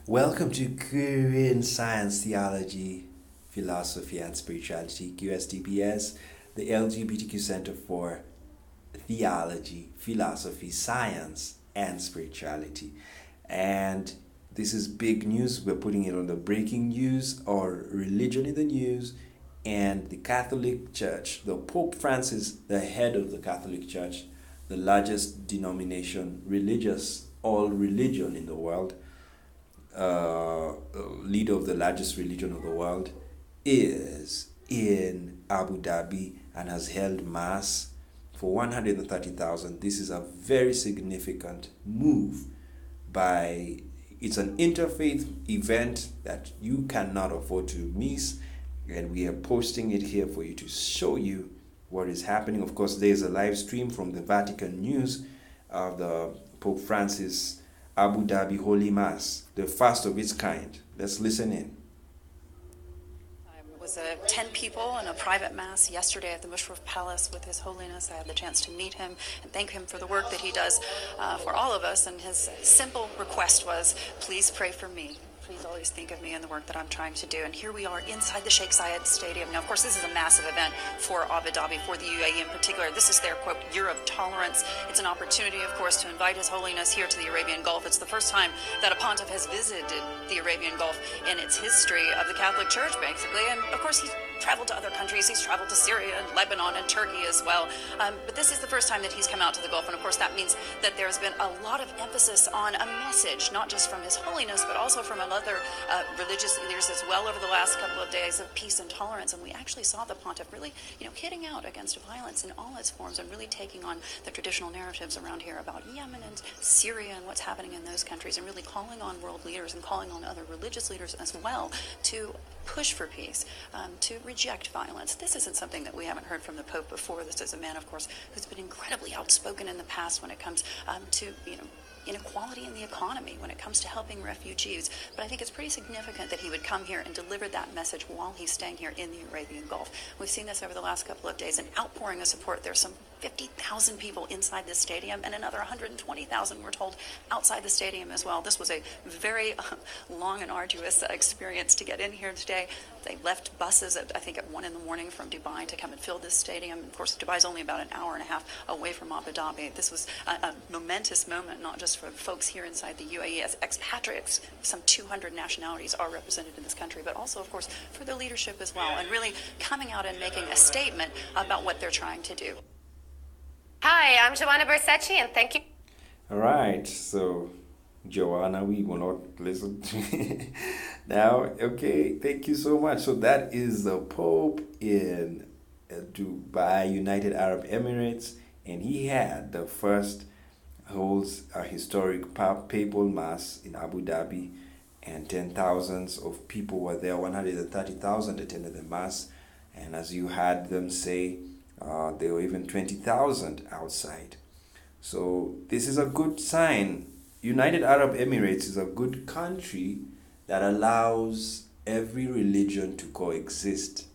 Welcome to Korean Science, Theology, Philosophy, and Spirituality, QSTPS, the LGBTQ Center for Theology, Philosophy, Science, and Spirituality. And this is big news. We're putting it on the breaking news or religion in the news. And the Catholic Church, the Pope Francis, the head of the Catholic Church, the largest denomination, all religion in the world, leader of the largest religion of the world, is in Abu Dhabi and has held mass for 130,000. This is a very significant move it's an interfaith event that you cannot afford to miss, and we are posting it here for you to show you what is happening. Of course, there's a live stream from the Vatican News of the Pope Francis Abu Dhabi Holy Mass, the first of its kind. Let's listen in. It was 10 people in a private mass yesterday at the Mushrif Palace with His Holiness. I had the chance to meet him and thank him for the work that he does for all of us. And his simple request was, please pray for me. Please always think of me and the work that I'm trying to do. And here we are inside the Sheikh Zayed Stadium. Now, of course, this is a massive event for Abu Dhabi, for the UAE in particular. This is their, quote, year of tolerance. It's an opportunity, of course, to invite His Holiness here to the Arabian Gulf. It's the first time that a pontiff has visited the Arabian Gulf in its history of the Catholic Church, basically. And, of course, he's traveled to other countries. He's traveled to Syria and Lebanon and Turkey as well. But this is the first time that he's come out to the Gulf. And, of course, that means that there's been a lot of emphasis on a message, not just from His Holiness, but also from other religious leaders as well over the last couple of days of peace and tolerance. And we actually saw the pontiff really, hitting out against violence in all its forms and really taking on the traditional narratives around here about Yemen and Syria and what's happening in those countries, and really calling on world leaders and calling on other religious leaders as well to push for peace, to reject violence. This isn't something that we haven't heard from the Pope before. This is a man, of course, who's been incredibly outspoken in the past when it comes to, inequality in the economy, when it comes to helping refugees. But I think it's pretty significant that he would come here and deliver that message while he's staying here in the Arabian Gulf. We've seen this over the last couple of days, an outpouring of support. There's some 50,000 people inside the stadium and another 120,000, we're told, outside the stadium as well. This was a very long and arduous experience to get in here today. They left buses at, I think, at 1 in the morning from Dubai to come and fill this stadium. Of course, Dubai is only about an hour and a half away from Abu Dhabi. This was a momentous moment, not just for folks here inside the UAE as expatriates. Some 200 nationalities are represented in this country, but also, of course, for the leadership as well, and really coming out and making a statement about what they're trying to do. Hi, I'm Joanna Bersecci, and thank you. All right, so Joanna, we will not listen to now. Okay, thank you so much. So that is the Pope in Dubai, United Arab Emirates, and he had the first holds a historic papal mass in Abu Dhabi, and 10,000s of people were there. 130,000 attended the mass, and as you heard them say, there were even 20,000 outside. So this is a good sign. United Arab Emirates is a good country that allows every religion to coexist.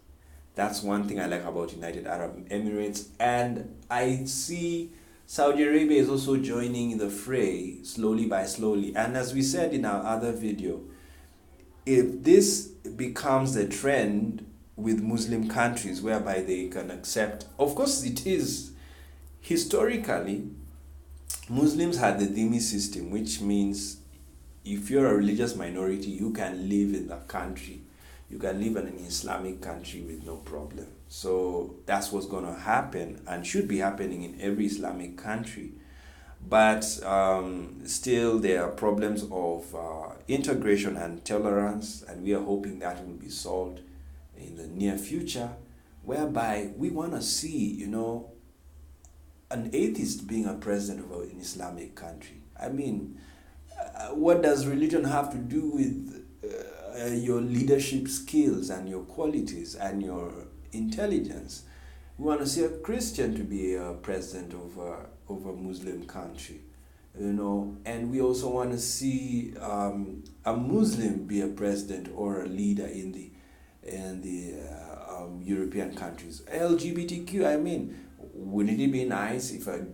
That's one thing I like about United Arab Emirates. And I see Saudi Arabia is also joining the fray slowly by slowly. And as we said in our other video, if this becomes a trend with Muslim countries whereby they can accept, of course it is, historically, Muslims had the dhimmi system, which means if you're a religious minority, you can live in the country. You can live in an Islamic country with no problem. So that's what's going to happen and should be happening in every Islamic country. But still, there are problems of integration and tolerance, and we are hoping that will be solved in the near future, whereby we want to see, an atheist being a president of an Islamic country. I mean, what does religion have to do with your leadership skills and your qualities and your intelligence? We want to see a Christian to be a president of a Muslim country, and we also want to see a Muslim be a president or a leader in the European countries. LGBTQ, I mean, wouldn't it be nice if a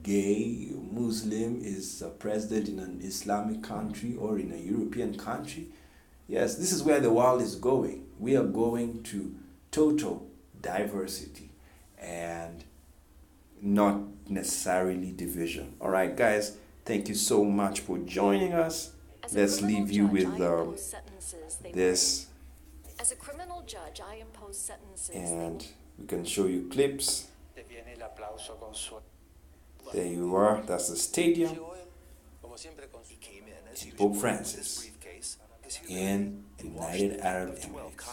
gay Muslim is a president in an Islamic country or in a European country? Yes, this is where the world is going. We are going to total diversity and not necessarily division. All right, guys, thank you so much for joining us. Let's leave you with this. As a criminal judge, I impose sentences. And we can show you clips. There you are. That's the stadium. Pope Francis in United Arab Emirates.